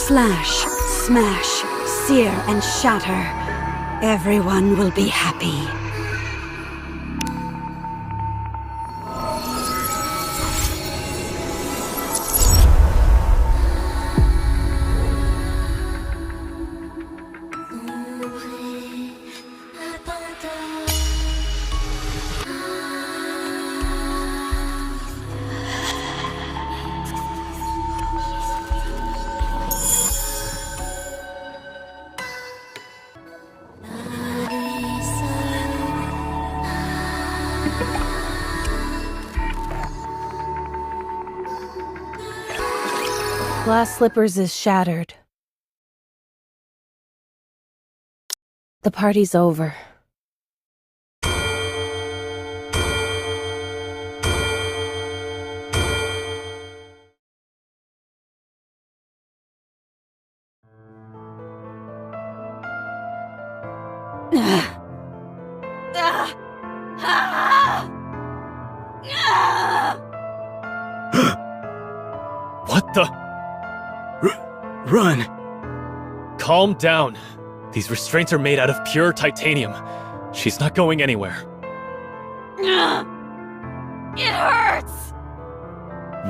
Slash, smash, sear, and shatter. Everyone will be happy. Glass Slippers is shattered. The party's over. What the? Run! Calm down. These restraints are made out of pure titanium. She's not going anywhere. It hurts!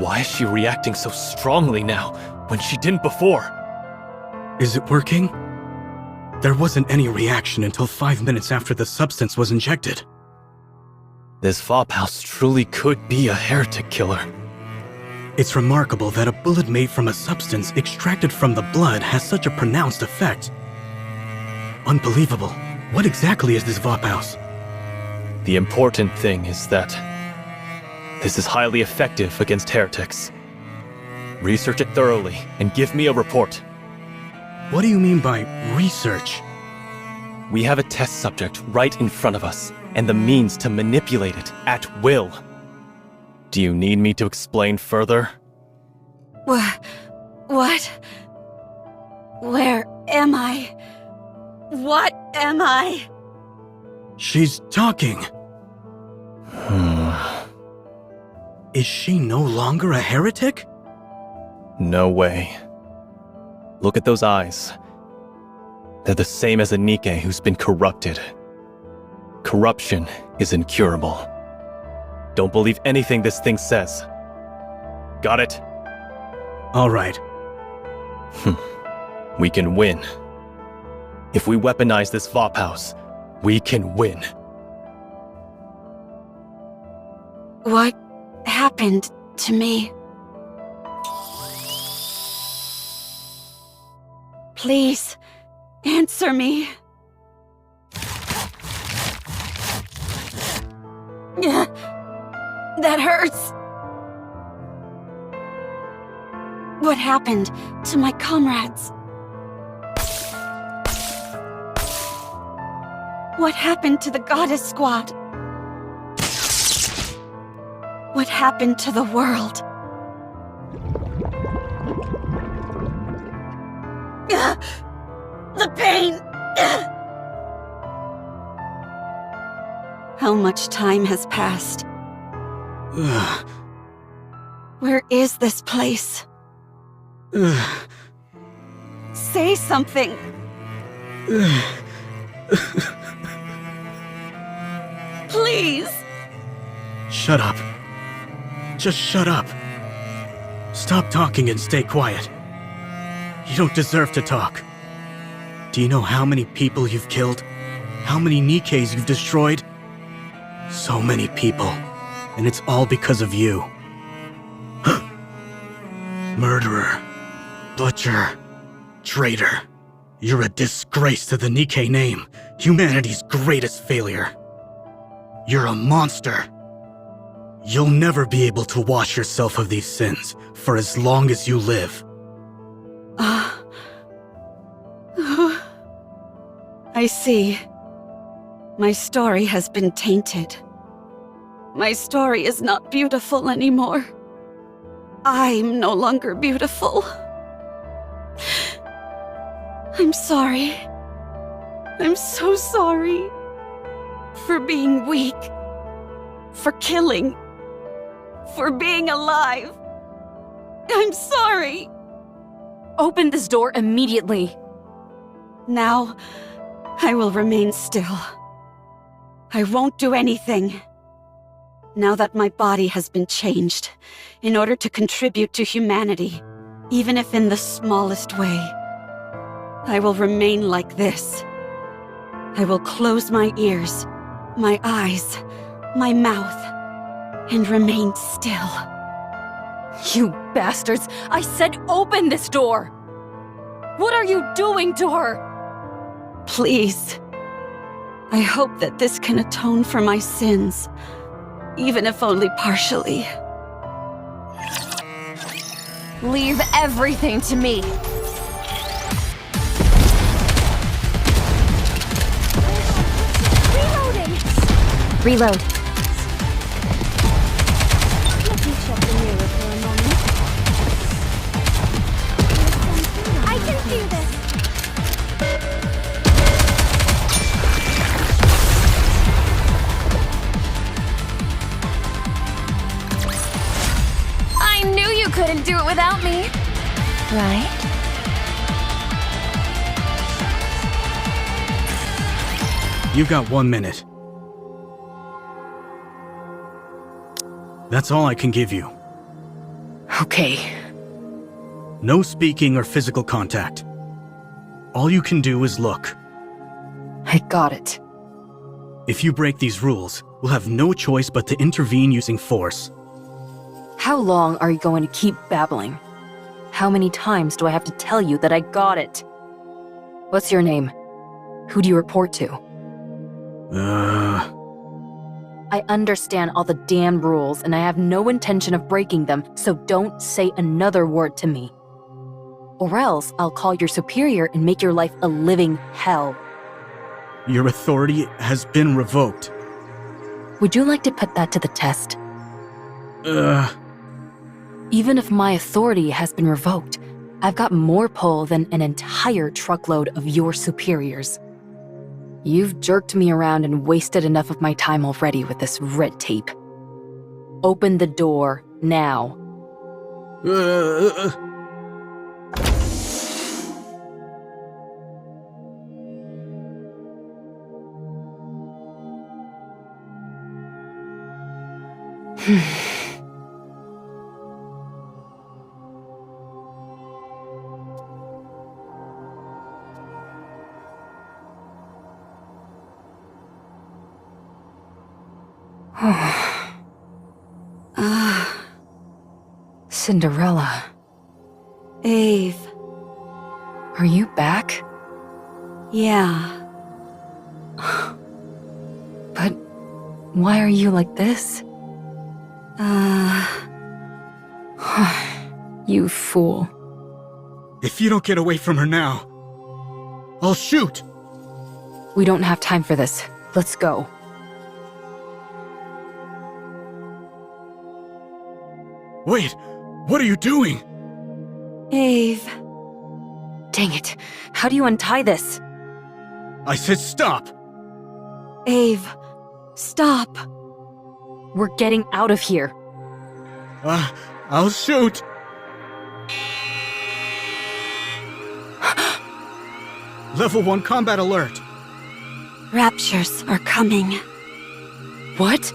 Why is she reacting so strongly now, when she didn't before? Is it working? There wasn't any reaction until 5 minutes after the substance was injected. This Vophouse truly could be a heretic killer. It's remarkable that a bullet made from a substance extracted from the blood has such a pronounced effect. Unbelievable. What exactly is this Vophouse? The important thing is that this is highly effective against heretics. Research it thoroughly and give me a report. What do you mean by research? We have a test subject right in front of us, and the means to manipulate it at will. Do you need me to explain further? What? Where am I? What am I? She's talking. Is she no longer a heretic? No way. Look at those eyes. They're the same as a Nikke who's been corrupted. Corruption is incurable. Don't believe anything this thing says. Got it? All right. We can win. If we weaponize this Vophouse, we can win. What happened to me? Please, answer me. That hurts. What happened to my comrades? What happened to the Goddess Squad? What happened to the world? The pain! How much time has passed? Where is this place? Say something! Please! Shut up. Just shut up. Stop talking and stay quiet. You don't deserve to talk. Do you know how many people you've killed? How many Nikkes you've destroyed? So many people. And it's all because of you. Murderer. Butcher. Traitor. You're a disgrace to the Nikke name, humanity's greatest failure. You're a monster. You'll never be able to wash yourself of these sins for as long as you live. I see. My story has been tainted. My story is not beautiful anymore. I'm no longer beautiful. I'm sorry. I'm so sorry. For being weak. For killing. For being alive. I'm sorry. Open this door immediately. Now, I will remain still. I won't do anything. Now that my body has been changed, in order to contribute to humanity, even if in the smallest way, I will remain like this. I will close my ears, my eyes, my mouth, and remain still. You bastards! I said open this door! What are you doing to her? Please. I hope that this can atone for my sins, even if only partially. Leave everything to me. Reloading! Reload. Let me check the mirror for a moment. I can do this! I knew you couldn't do it without me. Right? You've got 1 minute. That's all I can give you. Okay. No speaking or physical contact. All you can do is look. I got it. If you break these rules, we'll have no choice but to intervene using force. How long are you going to keep babbling? How many times do I have to tell you that I got it? What's your name? Who do you report to? I understand all the damn rules, and I have no intention of breaking them, so don't say another word to me. Or else I'll call your superior and make your life a living hell. Your authority has been revoked. Would you like to put that to the test? Even if my authority has been revoked, I've got more pull than an entire truckload of your superiors. You've jerked me around and wasted enough of my time already with this red tape. Open the door, now. Cinderella, Ave. are you back? Yeah. But why are you like this? You fool. If you don't get away from her now, I'll shoot! We don't have time for this. Let's go. Wait, what are you doing? Ave. Dang it. How do you untie this? I said stop! Ave. Stop. We're getting out of here. I'll shoot! Level 1 combat alert! Raptures are coming. What?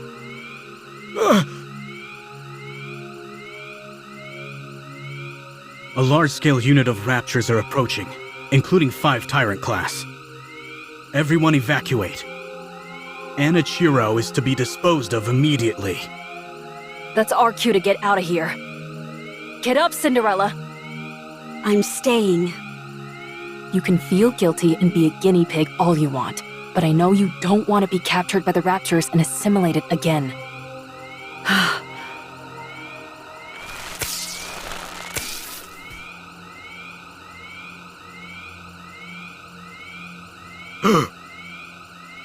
A large-scale unit of Raptures are approaching, including 5 Tyrant class. Everyone evacuate. Anna Chiro is to be disposed of immediately. That's our cue to get out of here. Get up, Cinderella. I'm staying. You can feel guilty and be a guinea pig all you want, but I know you don't want to be captured by the Raptors and assimilated again.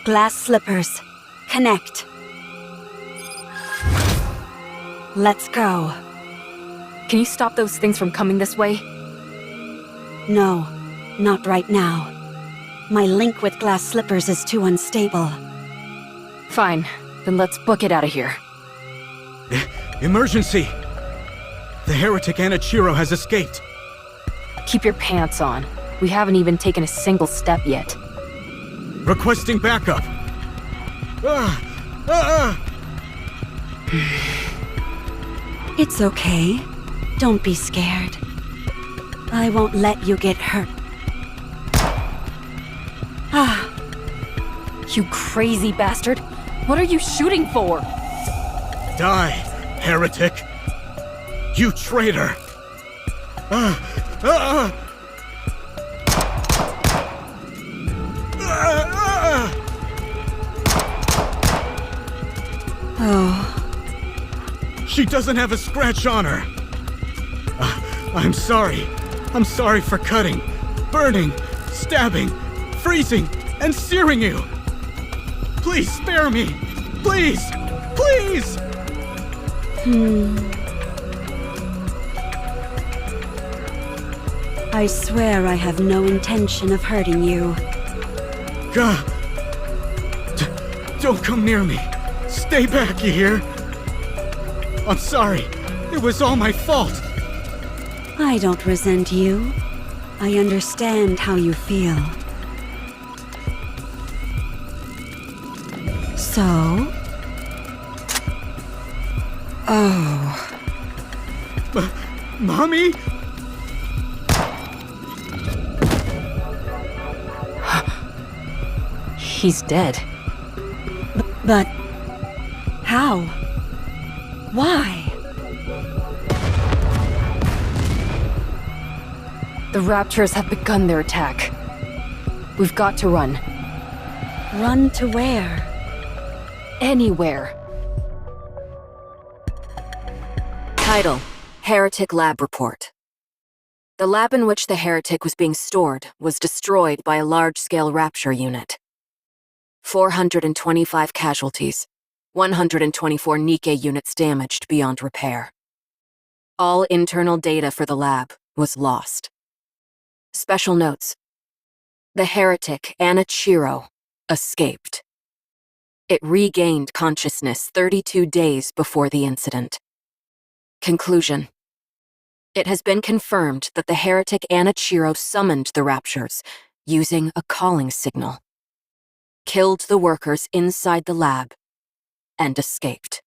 Glass slippers. Connect. Let's go. Can you stop those things from coming this way? No, not right now. My link with glass slippers is too unstable. Fine, then let's book it out of here. Emergency! The heretic Anna Chiro has escaped. Keep your pants on. We haven't even taken a single step yet. Requesting backup. It's okay. Don't be scared. I won't let you get hurt. You crazy bastard! What are you shooting for? Die, heretic! You traitor! Oh, She doesn't have a scratch on her! I'm sorry. I'm sorry for cutting, burning, stabbing, freezing, and searing you! Please spare me! Please! Please! I swear I have no intention of hurting you. God! Don't come near me! Stay back, you hear? I'm sorry. It was all my fault. I don't resent you. I understand how you feel. So? Oh. Mommy? He's dead. But how? Why? The Raptors have begun their attack. We've got to run. Run to where? Anywhere. Title: Heretic Lab Report. The lab in which the heretic was being stored was destroyed by a large-scale rapture unit. 425 casualties, 124 Nikke units damaged beyond repair. All internal data for the lab was lost. Special notes: the heretic Anichiro escaped. It regained consciousness 32 days before the incident. Conclusion: it has been confirmed that the heretic Anichiro summoned the Raptures using a calling signal, killed the workers inside the lab, and escaped.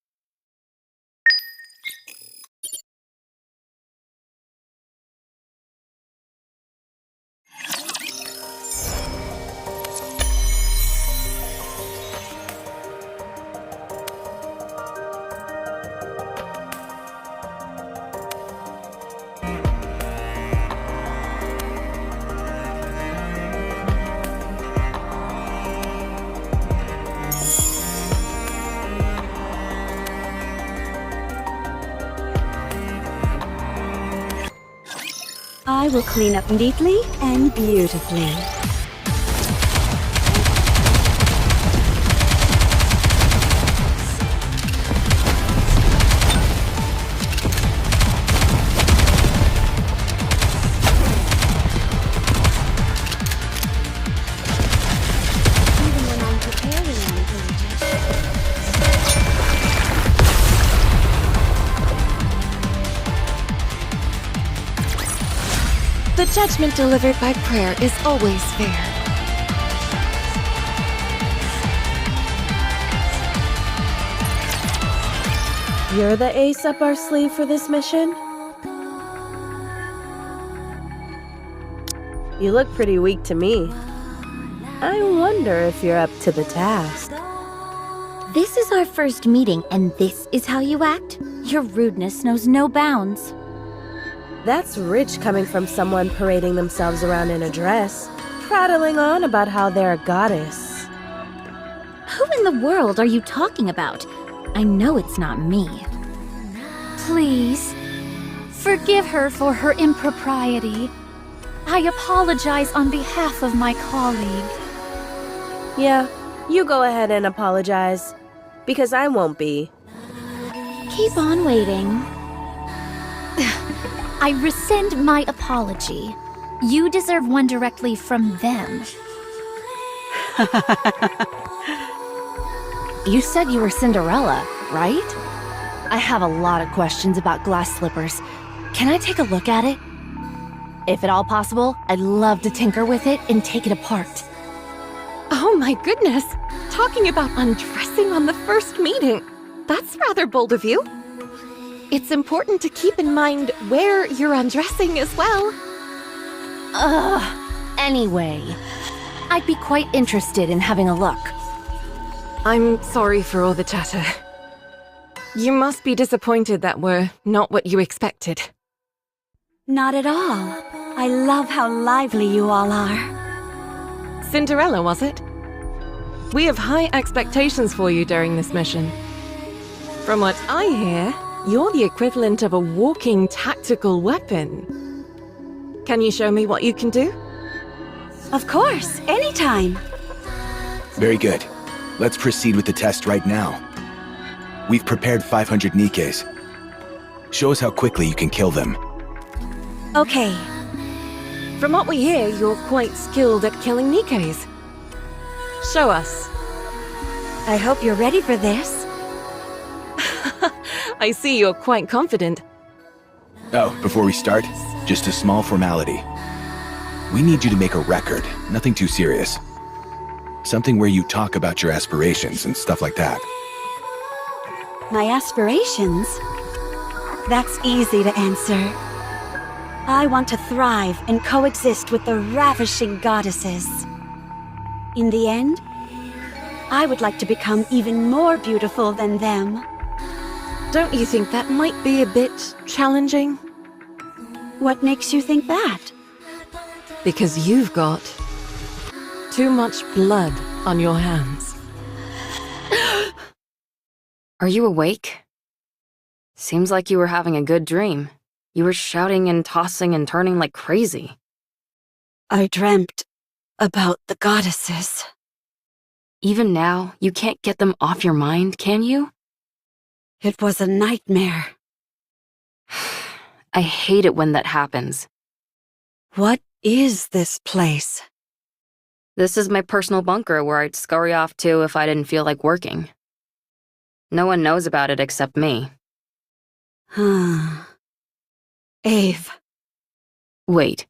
I will clean up neatly and beautifully. Even when I'm preparing anything. The judgment delivered by prayer is always fair. You're the ace up our sleeve for this mission? You look pretty weak to me. I wonder if you're up to the task. This is our first meeting, and this is how you act? Your rudeness knows no bounds. That's rich coming from someone parading themselves around in a dress, prattling on about how they're a goddess. Who in the world are you talking about? I know it's not me. Please, forgive her for her impropriety. I apologize on behalf of my colleague. Yeah, you go ahead and apologize, because I won't be. Keep on waiting. I rescind my apology. You deserve one directly from them. You said you were Cinderella, right? I have a lot of questions about glass slippers. Can I take a look at it? If at all possible, I'd love to tinker with it and take it apart. Oh my goodness! Talking about undressing on the first meeting. That's rather bold of you. It's important to keep in mind where you're undressing as well. Anyway, I'd be quite interested in having a look. I'm sorry for all the chatter. You must be disappointed that we're not what you expected. Not at all. I love how lively you all are. Cinderella, was it? We have high expectations for you during this mission. From what I hear, you're the equivalent of a walking tactical weapon. Can you show me what you can do? Of course, anytime. Very good. Let's proceed with the test right now. We've prepared 500 Nikkes. Show us how quickly you can kill them. Okay. From what we hear, you're quite skilled at killing Nikkes. Show us. I hope you're ready for this. I see you're quite confident. Oh, before we start, just a small formality. We need you to make a record, nothing too serious. Something where you talk about your aspirations and stuff like that. My aspirations? That's easy to answer. I want to thrive and coexist with the ravishing goddesses. In the end, I would like to become even more beautiful than them. Don't you think that might be a bit challenging? What makes you think that? Because you've got too much blood on your hands. Are you awake? Seems like you were having a good dream. You were shouting and tossing and turning like crazy. I dreamt about the goddesses. Even now, you can't get them off your mind, can you? It was a nightmare. I hate it when that happens. What is this place? This is my personal bunker where I'd scurry off to if I didn't feel like working. No one knows about it except me. Ave. Wait.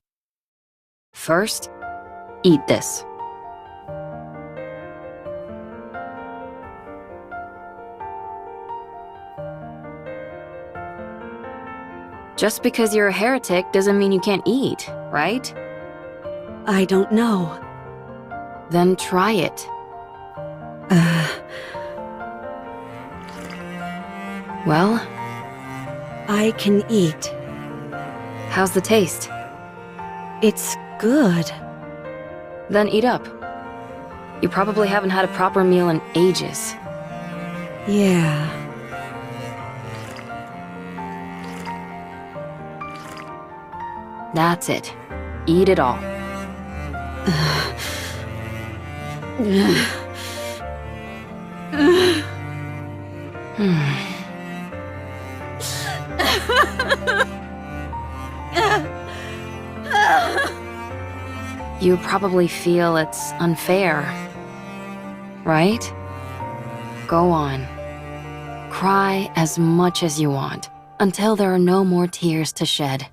First, eat this. Just because you're a heretic doesn't mean you can't eat, right? I don't know. Then try it. Well, I can eat. how's the taste? It's good. Then eat up. You probably haven't had a proper meal in ages. Yeah. That's it. Eat it all. You probably feel it's unfair, right? Go on. Cry as much as you want, until there are no more tears to shed.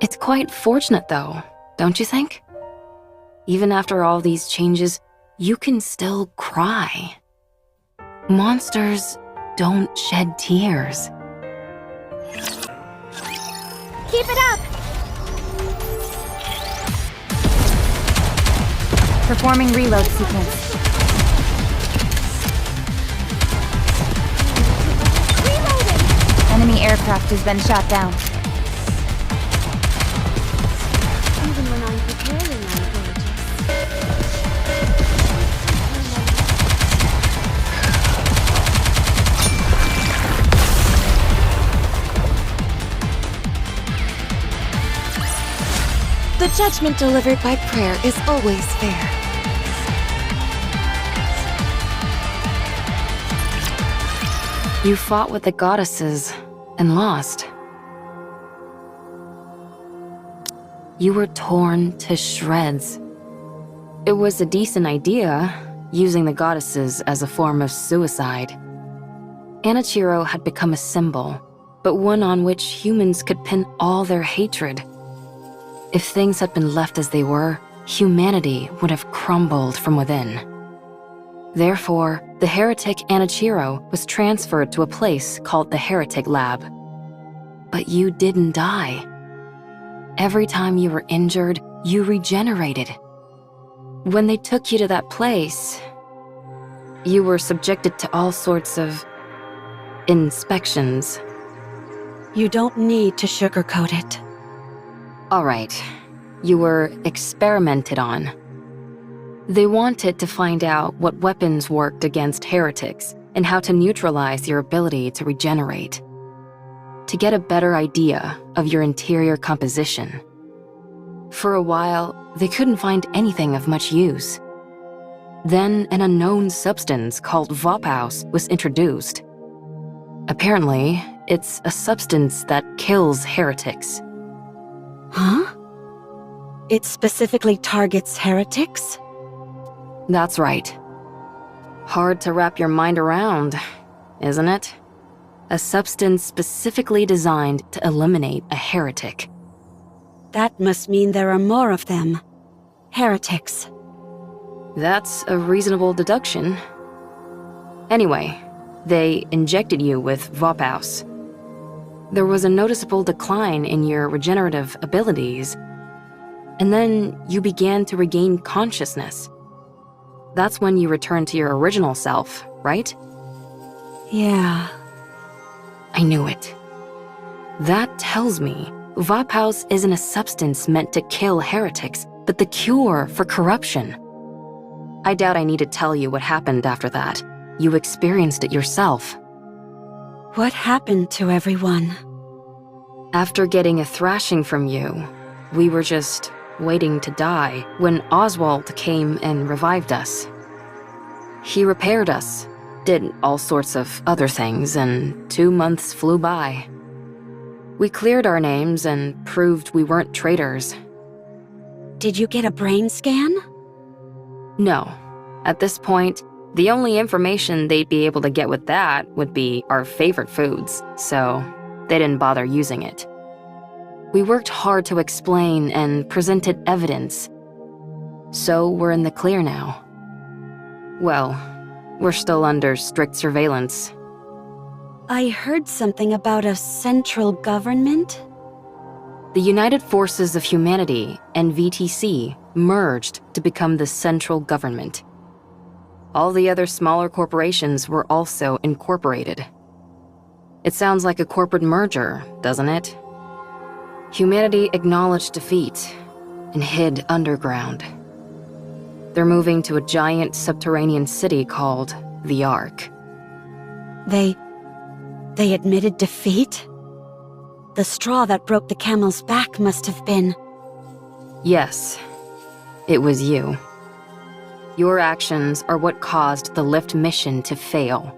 It's quite fortunate though, don't you think? Even after all these changes, you can still cry. Monsters don't shed tears. Keep it up! Performing reload sequence. Reloading! Enemy aircraft has been shot down. Even when I'm preparing my apologies. The judgment delivered by prayer is always fair. You fought with the goddesses and lost. You were torn to shreds. It was a decent idea, using the goddesses as a form of suicide. Anichiro had become a symbol, but one on which humans could pin all their hatred. If things had been left as they were, humanity would have crumbled from within. Therefore, the heretic Anichiro was transferred to a place called the Heretic Lab. But you didn't die. Every time you were injured, you regenerated. When they took you to that place, you were subjected to all sorts of inspections. You don't need to sugarcoat it. All right, you were experimented on. They wanted to find out what weapons worked against heretics and how to neutralize your ability to regenerate. To get a better idea of your interior composition. For a while, they couldn't find anything of much use. Then an unknown substance called Vophaus was introduced. Apparently, it's a substance that kills heretics. Huh? It specifically targets heretics? That's right. Hard to wrap your mind around, isn't it? A substance specifically designed to eliminate a heretic. That must mean there are more of them. Heretics. That's a reasonable deduction. Anyway, they injected you with Vophaus. There was a noticeable decline in your regenerative abilities, and then you began to regain consciousness. That's when you returned to your original self, right? Yeah. I knew it. That tells me Vophaus isn't a substance meant to kill heretics, but the cure for corruption. I doubt I need to tell you what happened after that. You experienced it yourself. What happened to everyone? After getting a thrashing from you, we were just waiting to die when Oswald came and revived us. He repaired us, did all sorts of other things, and 2 months flew by. We cleared our names and proved we weren't traitors. Did you get a brain scan? No. At this point, the only information they'd be able to get with that would be our favorite foods, so they didn't bother using it. We worked hard to explain and presented evidence, so we're in the clear now. Well, we're still under strict surveillance. I heard something about a central government. The United Forces of Humanity and VTC merged to become the central government. All the other smaller corporations were also incorporated. It sounds like a corporate merger, doesn't it? Humanity acknowledged defeat and hid underground. They're moving to a giant subterranean city called the Ark. They admitted defeat? The straw that broke the camel's back must have been... Yes, it was you. Your actions are what caused the lift mission to fail.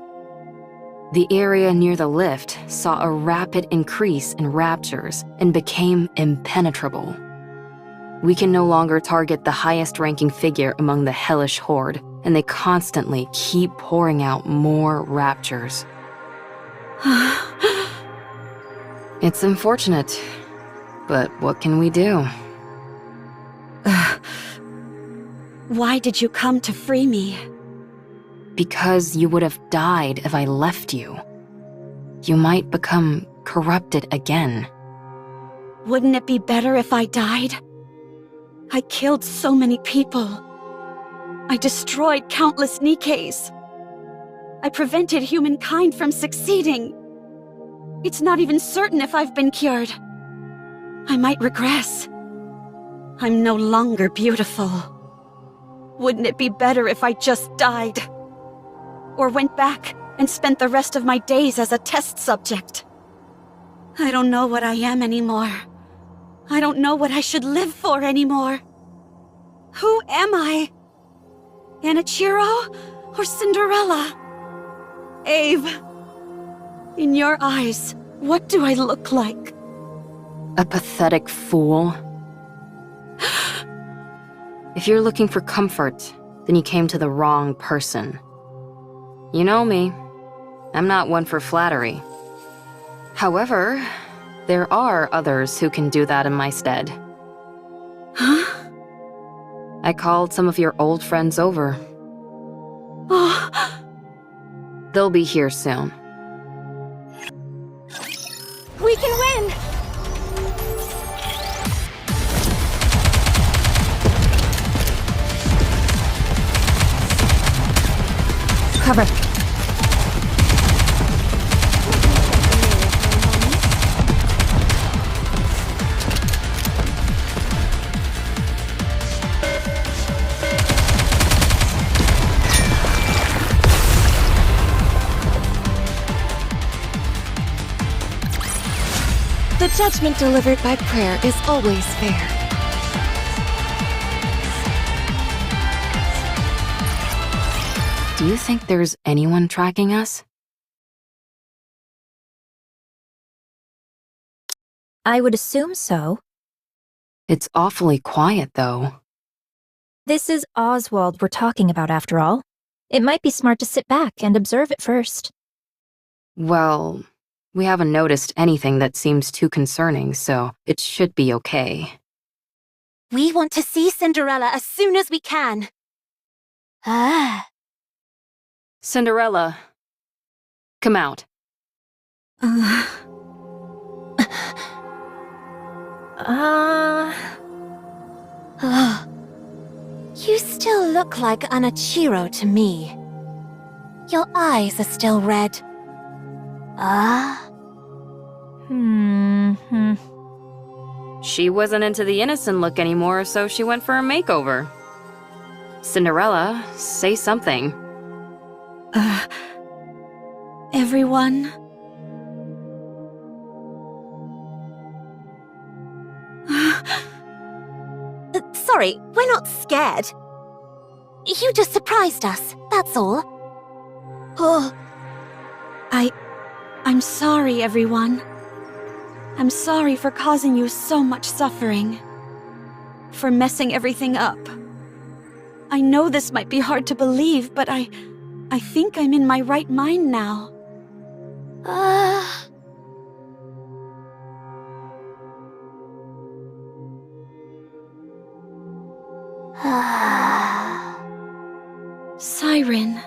The area near the lift saw a rapid increase in raptures and became impenetrable. We can no longer target the highest-ranking figure among the hellish horde, and they constantly keep pouring out more raptures. It's unfortunate, but what can we do? Why did you come to free me? Because you would have died if I left you. You might become corrupted again. Wouldn't it be better if I died? I killed so many people. I destroyed countless Nikkes. I prevented humankind from succeeding. It's not even certain if I've been cured. I might regress. I'm no longer beautiful. Wouldn't it be better if I just died? Or went back and spent the rest of my days as a test subject? I don't know what I am anymore. I don't know what I should live for anymore. Who am I? Anichiro or Cinderella? Ave, in your eyes, what do I look like? A pathetic fool. If you're looking for comfort, then you came to the wrong person. You know me. I'm not one for flattery. However, there are others who can do that in my stead. I called some of your old friends over. Oh, They'll be here soon. We can win! Cover. The judgment delivered by prayer is always fair. Do you think there's anyone tracking us? I would assume so. It's awfully quiet, though. This is Oswald we're talking about, after all. It might be smart to sit back and observe it first. Well, we haven't noticed anything that seems too concerning, so it should be okay. We want to see Cinderella as soon as we can. Cinderella, come out. You still look like Anachiro to me. Your eyes are still red. She wasn't into the innocent look anymore, so she went for a makeover. Cinderella, say something. everyone. Sorry, we're not scared. You just surprised us, that's all. Oh. I'm sorry, everyone. I'm sorry for causing you so much suffering. For messing everything up. I know this might be hard to believe, but I think I'm in my right mind now. Siren.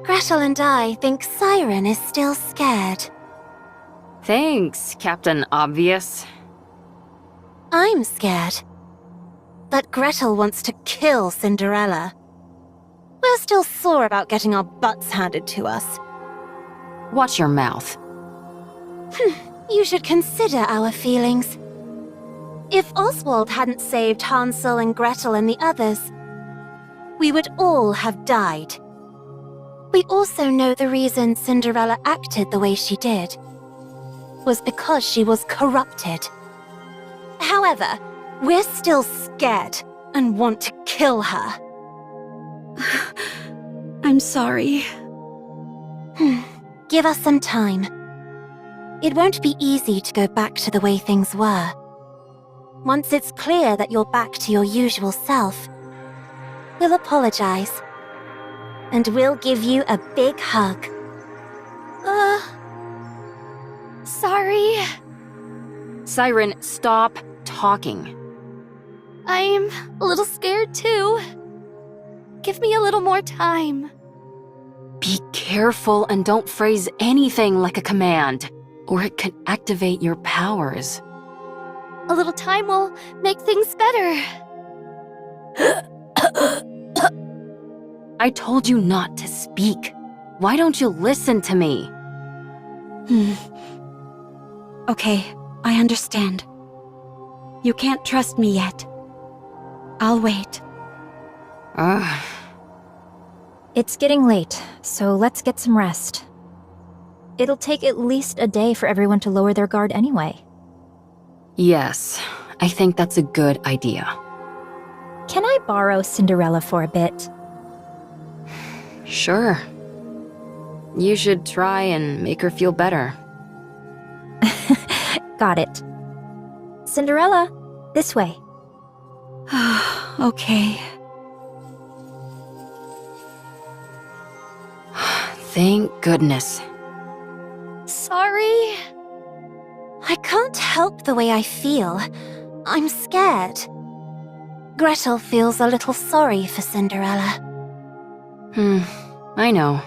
Gretel and I think Siren is still scared. Thanks, Captain Obvious. I'm scared. That Gretel wants to kill Cinderella. We're still sore about getting our butts handed to us. Watch your mouth. You should consider our feelings. If Oswald hadn't saved Hansel and Gretel and the others, we would all have died. We also know the reason Cinderella acted the way she did was because she was corrupted. However, we're still scared and want to kill her. I'm sorry. Give us some time. It won't be easy to go back to the way things were. Once it's clear that you're back to your usual self, we'll apologize. And we'll give you a big hug. Sorry. Siren, stop talking. I'm a little scared too. Give me a little more time. Be careful and don't phrase anything like a command, or it can activate your powers. A little time will make things better. I told you not to speak. Why don't you listen to me? Okay, I understand. You can't trust me yet. I'll wait. It's getting late, so let's get some rest. It'll take at least a day for everyone to lower their guard anyway. Yes, I think that's a good idea. Can I borrow Cinderella for a bit? Sure. You should try and make her feel better. Got it. Cinderella, this way. Okay. Thank goodness. Sorry. I can't help the way I feel. I'm scared. Gretel feels a little sorry for Cinderella. I know.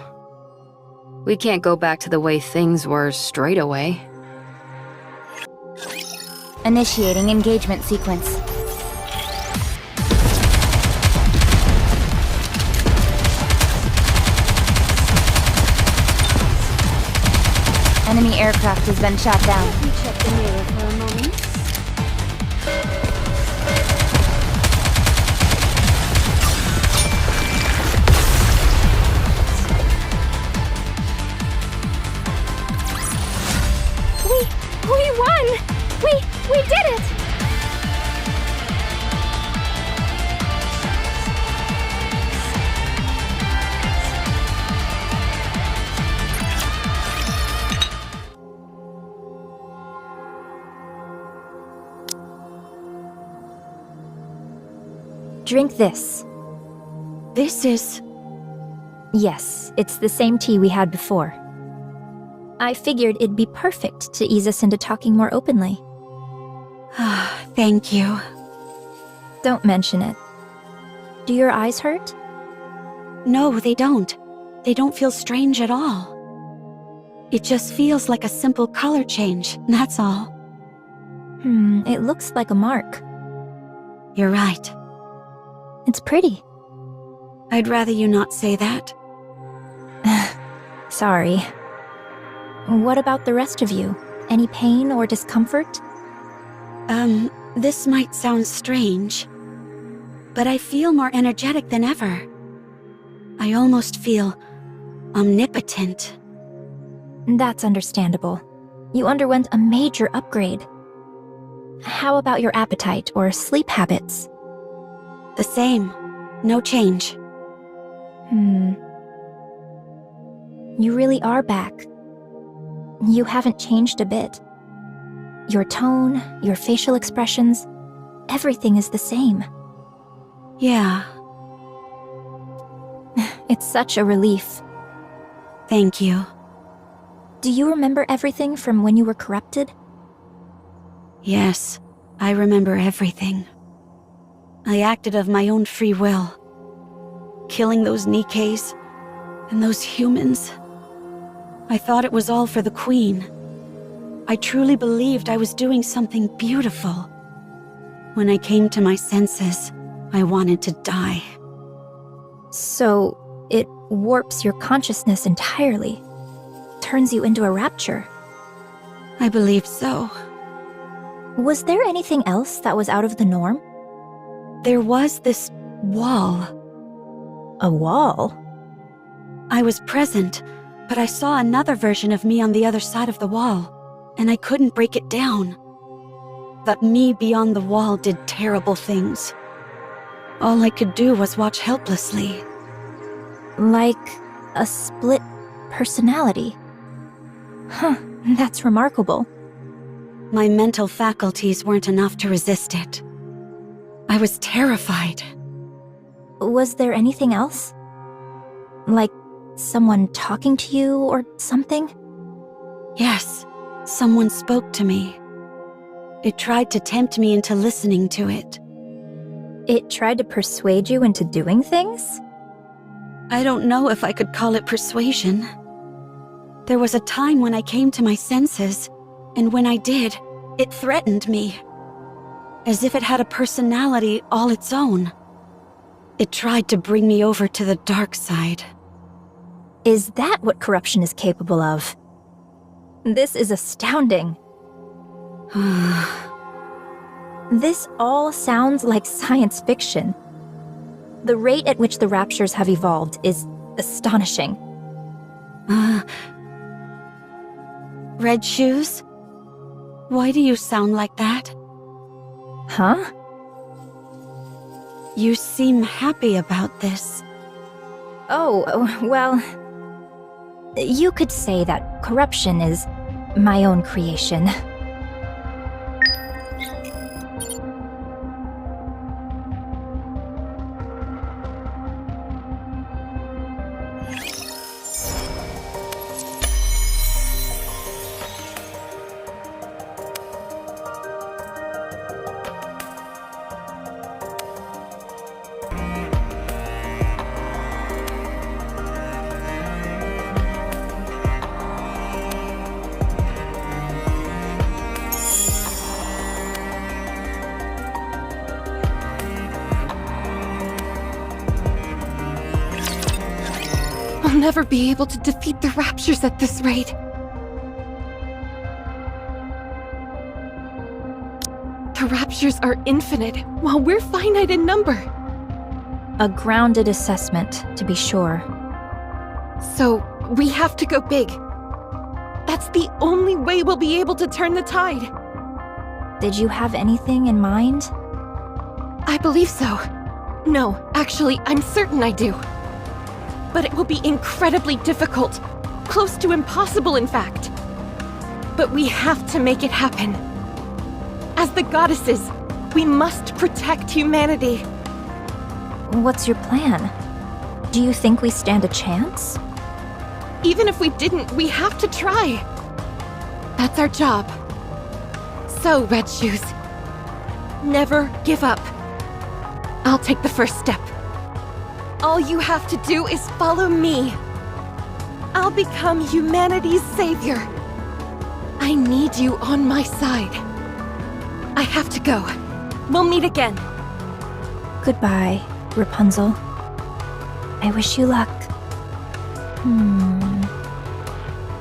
We can't go back to the way things were straight away. Initiating engagement sequence. Enemy aircraft has been shot down. Let me check the mirror for a moment. We won! We did it! Drink this. This is... Yes, it's the same tea we had before. I figured it'd be perfect to ease us into talking more openly. Thank you. Don't mention it. Do your eyes hurt? No, they don't. They don't feel strange at all. It just feels like a simple color change, that's all. It looks like a mark. You're right. It's pretty. I'd rather you not say that. Sorry. What about the rest of you? Any pain or discomfort? This might sound strange, but I feel more energetic than ever. I almost feel omnipotent. That's understandable. You underwent a major upgrade. How about your appetite or sleep habits? The same. No change. You really are back. You haven't changed a bit. Your tone, your facial expressions, everything is the same. Yeah, It's such a relief. thank you. Do you remember everything from when you were corrupted? Yes, I remember everything. I acted of my own free will. Killing those Nikkes and those humans. I thought it was all for the Queen. I truly believed I was doing something beautiful. When I came to my senses, I wanted to die. So, it warps your consciousness entirely. Turns you into a rapture. I believe so. Was there anything else that was out of the norm? There was this wall. A wall? I was present, but I saw another version of me on the other side of the wall, and I couldn't break it down. That me beyond the wall did terrible things. All I could do was watch helplessly. Like a split personality. Huh, that's remarkable. My mental faculties weren't enough to resist it. I was terrified. Was there anything else? Like someone talking to you or something? Yes, someone spoke to me. It tried to tempt me into listening to it. It tried to persuade you into doing things? I don't know if I could call it persuasion. There was a time when I came to my senses, and when I did, it threatened me. As if it had a personality all its own. It tried to bring me over to the dark side. Is that what corruption is capable of? This is astounding. This all sounds like science fiction. The rate at which the raptures have evolved is astonishing. Red shoes? Why do you sound like that? Huh? You seem happy about this. Oh, well... You could say that corruption is my own creation. never be able to defeat the Raptures at this rate. The Raptures are infinite, while we're finite in number. A grounded assessment, to be sure. So, we have to go big. That's the only way we'll be able to turn the tide. Did you have anything in mind? I believe so. No, actually, I'm certain I do. But it will be incredibly difficult. Close to impossible, in fact. But we have to make it happen. As the goddesses, we must protect humanity. What's your plan? Do you think we stand a chance? Even if we didn't, we have to try. That's our job. So, Red Shoes, never give up. I'll take the first step. All you have to do is follow me. I'll become humanity's savior. I need you on my side. I have to go. We'll meet again. Goodbye, Rapunzel. I wish you luck.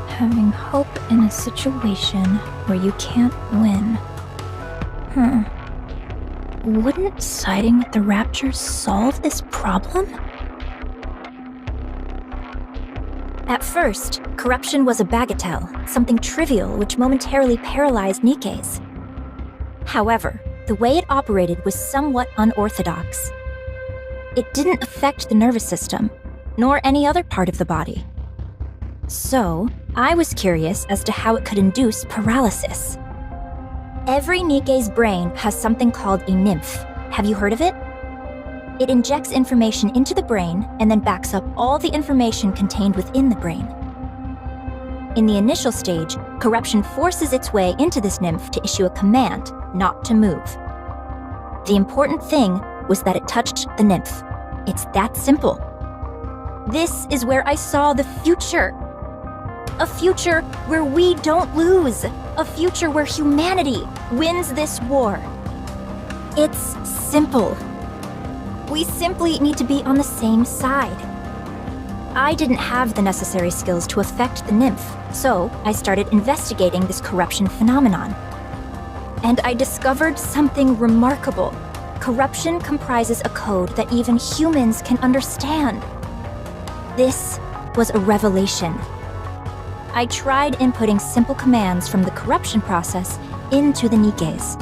Having hope in a situation where you can't win. Wouldn't siding with the Raptures solve this problem? At first, corruption was a bagatelle, something trivial which momentarily paralyzed Nikkes. However, the way it operated was somewhat unorthodox. It didn't affect the nervous system, nor any other part of the body. So, I was curious as to how it could induce paralysis. Every Nikke's brain has something called a nymph. Have you heard of it? It injects information into the brain and then backs up all the information contained within the brain. In the initial stage, corruption forces its way into this nymph to issue a command not to move. The important thing was that it touched the nymph. It's that simple. This is where I saw the future. A future where we don't lose. A future where humanity wins this war. It's simple. We simply need to be on the same side. I didn't have the necessary skills to affect the nymph, so I started investigating this corruption phenomenon. And I discovered something remarkable. Corruption comprises a code that even humans can understand. This was a revelation. I tried inputting simple commands from the corruption process into the Nikkes.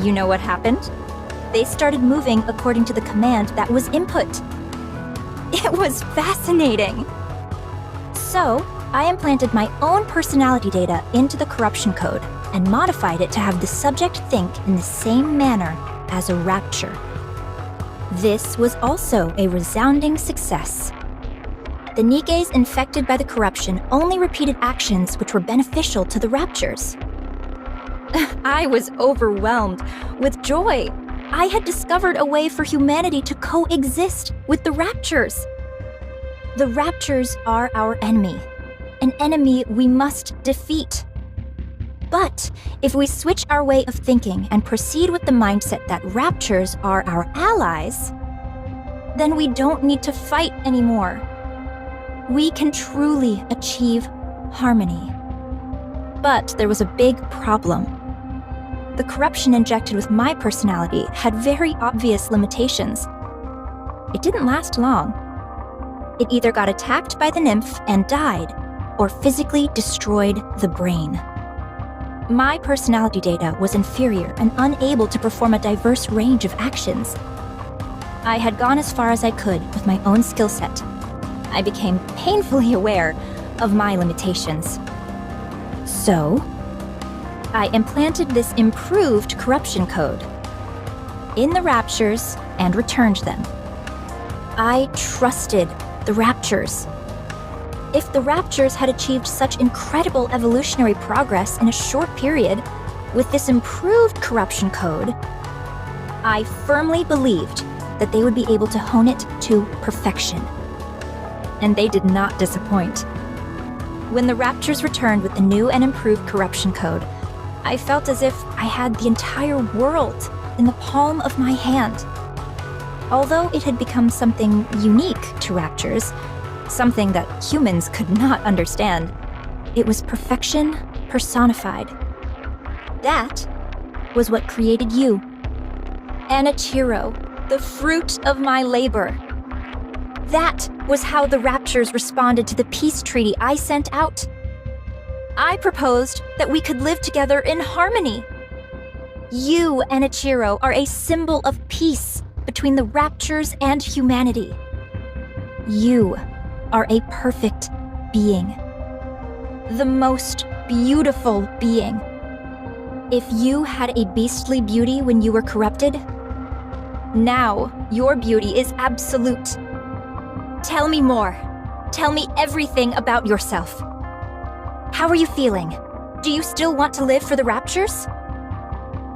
You know what happened? They started moving according to the command that was input. It was fascinating. So, I implanted my own personality data into the corruption code and modified it to have the subject think in the same manner as a rapture. This was also a resounding success. The Nikkes infected by the corruption only repeated actions which were beneficial to the Raptures. I was overwhelmed with joy. I had discovered a way for humanity to coexist with the Raptures. The Raptures are our enemy, an enemy we must defeat. But if we switch our way of thinking and proceed with the mindset that Raptures are our allies, then we don't need to fight anymore. We can truly achieve harmony. But there was a big problem. The corruption injected with my personality had very obvious limitations. It didn't last long. It either got attacked by the nymph and died, or physically destroyed the brain. My personality data was inferior and unable to perform a diverse range of actions. I had gone as far as I could with my own skill set. I became painfully aware of my limitations. So, I implanted this improved corruption code in the Raptures and returned them. I trusted the Raptures. If the Raptures had achieved such incredible evolutionary progress in a short period with this improved corruption code, I firmly believed that they would be able to hone it to perfection. And they did not disappoint. When the Raptures returned with the new and improved corruption code, I felt as if I had the entire world in the palm of my hand. Although it had become something unique to Raptures, something that humans could not understand. It was perfection personified. That was what created you. Anichiro, the fruit of my labor. That was how the Raptures responded to the peace treaty I sent out. I proposed that we could live together in harmony. You, Anichiro, are a symbol of peace between the Raptures and humanity. You are a perfect being. The most beautiful being. If you had a beastly beauty when you were corrupted, now your beauty is absolute. Tell me more. Tell me everything about yourself. How are you feeling? Do you still want to live for the Raptures?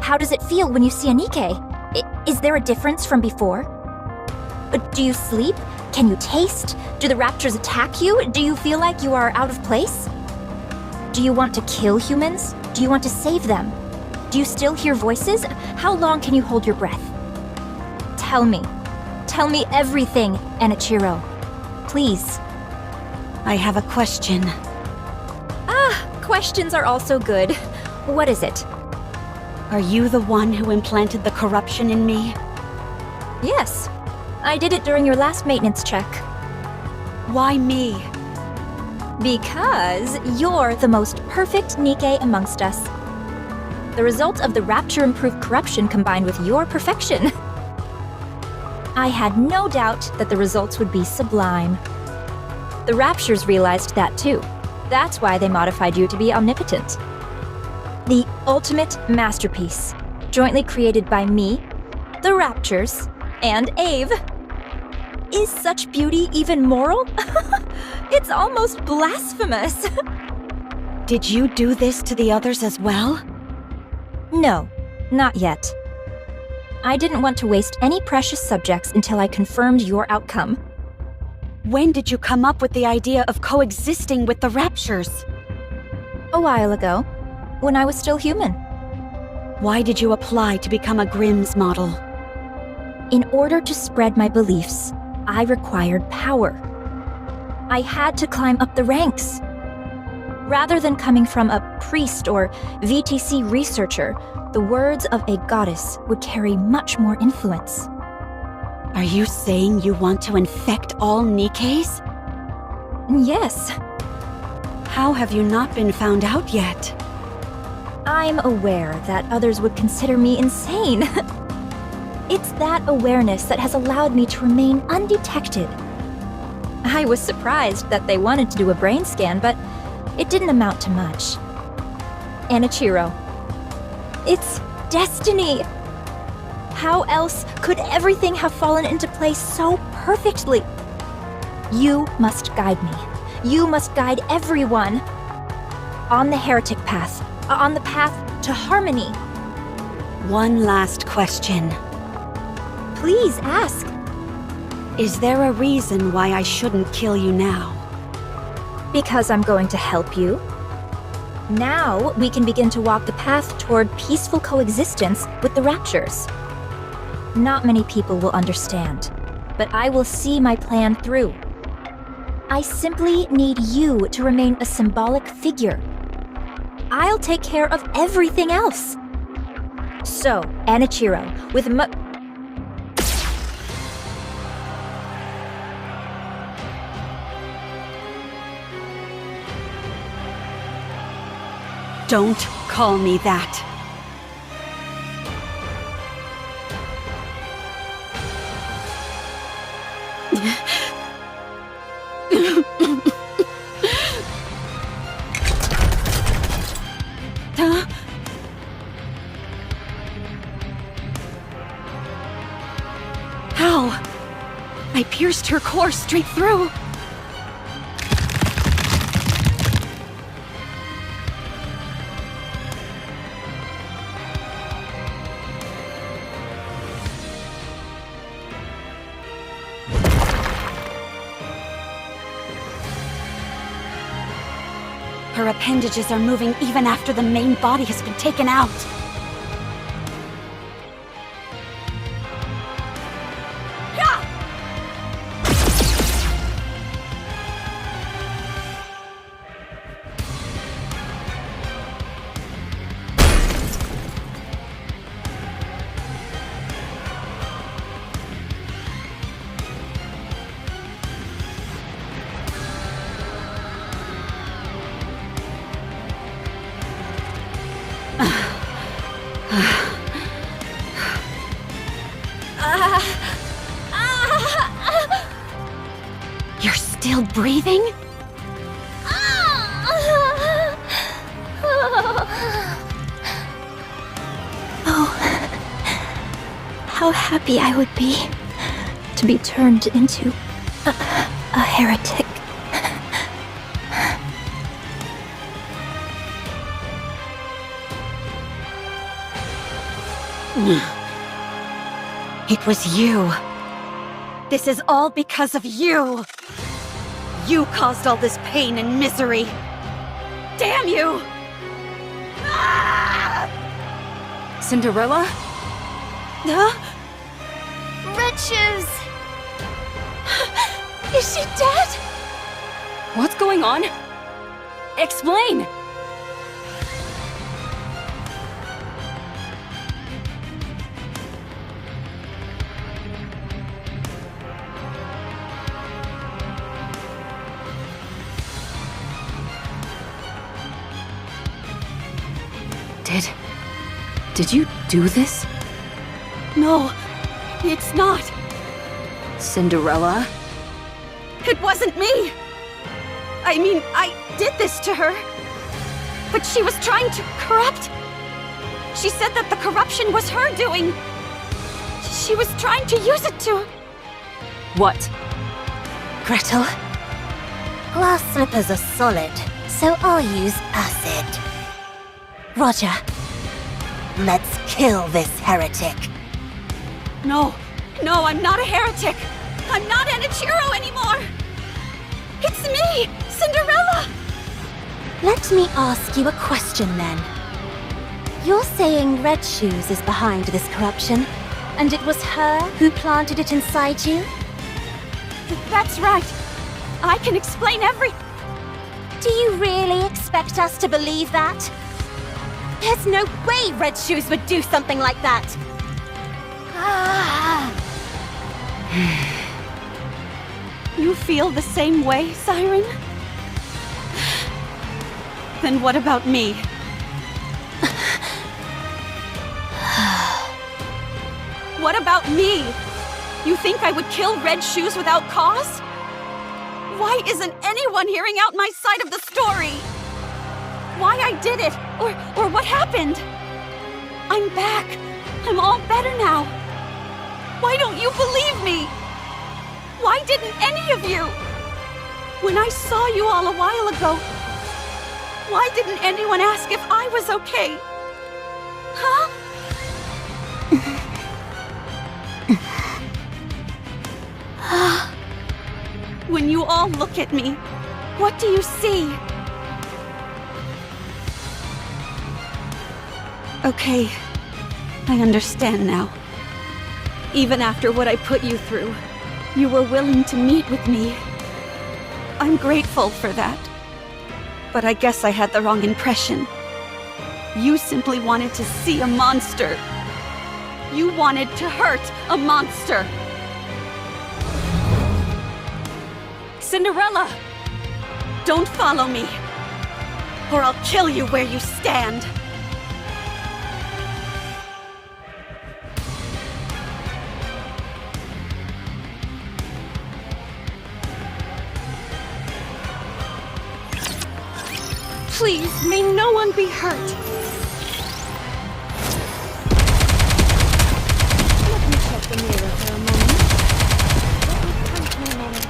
How does it feel when you see a Nikke? Is there a difference from before? Do you sleep? Can you taste? Do the Raptures attack you? Do you feel like you are out of place? Do you want to kill humans? Do you want to save them? Do you still hear voices? How long can you hold your breath? Tell me. Tell me everything, Anichiro. Please. I have a question. Questions are also good. What is it? Are you the one who implanted the corruption in me? Yes. I did it during your last maintenance check. Why me? Because you're the most perfect Nikke amongst us. The result of the Rapture-improved corruption combined with your perfection. I had no doubt that the results would be sublime. The Raptures realized that too. That's why they modified you to be omnipotent. The ultimate masterpiece, jointly created by me, the Raptures, and Ave. Is such beauty even moral? It's almost blasphemous. Did you do this to the others as well? No, not yet. I didn't want to waste any precious subjects until I confirmed your outcome. When did you come up with the idea of coexisting with the Raptures? A while ago, when I was still human. Why did you apply to become a Grimm's model? In order to spread my beliefs, I required power. I had to climb up the ranks. Rather than coming from a priest or VTC researcher, the words of a goddess would carry much more influence. Are you saying you want to infect all Nikkes? Yes. How have you not been found out yet? I'm aware that others would consider me insane. It's that awareness that has allowed me to remain undetected. I was surprised that they wanted to do a brain scan, but it didn't amount to much. Anichiro. It's destiny! How else could everything have fallen into place so perfectly? You must guide me. You must guide everyone. On the heretic path. On the path to harmony. One last question. Please ask. Is there a reason why I shouldn't kill you now? Because I'm going to help you. Now we can begin to walk the path toward peaceful coexistence with the Raptures. Not many people will understand, but I will see my plan through. I simply need you to remain a symbolic figure. I'll take care of everything else. So, Anichiro, with Don't call me that. How? I pierced her core straight through. Her appendages are moving even after the main body has been taken out. breathing? Oh, how happy I would be to be turned into a heretic. It was you. This is all because of you. You caused all this pain and misery. Damn you! Cinderella? Huh? Red Shoes! Is she dead? What's going on? Explain! Did you do this? No, it's not. Cinderella? It wasn't me. I mean, I did this to her. But she was trying to corrupt. She said that the corruption was her doing. She was trying to use it to... What? Gretel, glass slippers are solid, so I'll use acid. Roger, let's kill this heretic. No, I'm not a heretic. I'm not Enichiro anymore. It's me, Cinderella. Let me ask you a question then. You're saying Red Shoes is behind this corruption, and it was her who planted it inside you? That's right. I can explain every... Do you really expect us to believe that? There's no way Red Shoes would do something like that! You feel the same way, Siren? Then what about me? What about me? You think I would kill Red Shoes without cause? Why isn't anyone hearing out my side of the story? Why I did it, or what happened? I'm back. I'm all better now. Why don't you believe me? Why didn't any of you? When I saw you all a while ago, why didn't anyone ask if I was okay? Huh? When you all look at me, what do you see? Okay, I understand now. Even after what I put you through, you were willing to meet with me. I'm grateful for that. But I guess I had the wrong impression. You simply wanted to see a monster. You wanted to hurt a monster. Cinderella! Don't follow me, or I'll kill you where you stand. Please, may no one be hurt. Let me check the mirror for a moment. Let me count me a moment.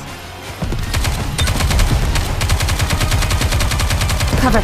Cover.